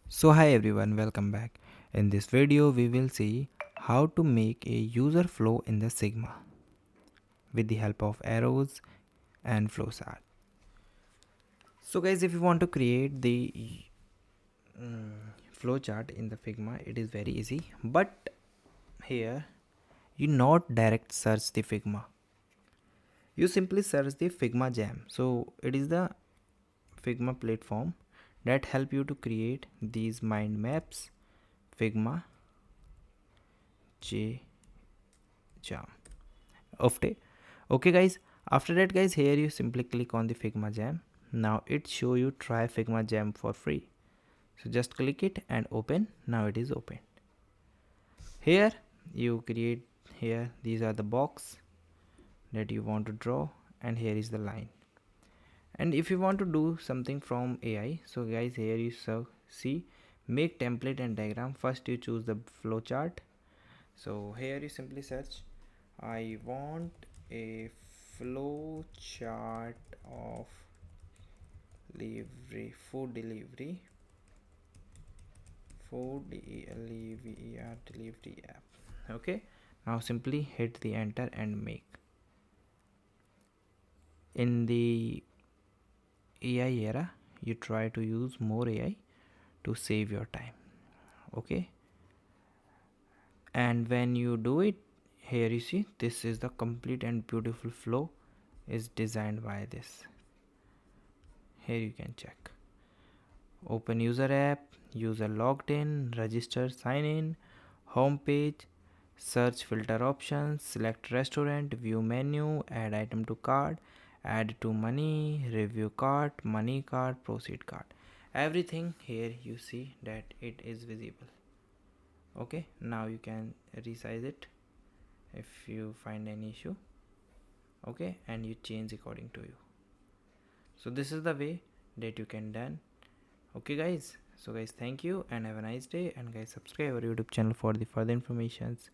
So hi everyone, welcome back. In this video we will see how to make a user flow in the Figma with the help of arrows and flowchart. So guys, if you want to create the flowchart in the Figma, it is very easy, but here you not direct search the Figma. You simply search the Figma Jam. So it is the Figma platform that help you to create these mind maps. Figma J Jam. Okay guys, after that guys, here you simply click on the Figma Jam. Now it show you try Figma Jam for free, so just click it and open. Now it is open. Here you create, here these are the box that you want to draw, and here is the line. And if you want to do something from AI, so guys, here you see make template and diagram. First you choose the flowchart. So here you simply search I want a flow chart of food delivery app. Okay, now simply hit the enter and make. In the AI era, you try to use more AI to save your time. Okay, and when you do it, here you see this is the complete and beautiful flow is designed by this. Here you can check. Open user app, user logged in, register, sign in, home page, search filter options, select restaurant, view menu, add item to cart, add to money, review cart, money cart, proceed cart. Everything here you see that it is visible. Okay, now you can resize it if you find any issue. Okay, and you change according to you. So this is the way that you can done. Okay guys, so guys, thank you and have a nice day, and guys, subscribe our YouTube channel for the further informations.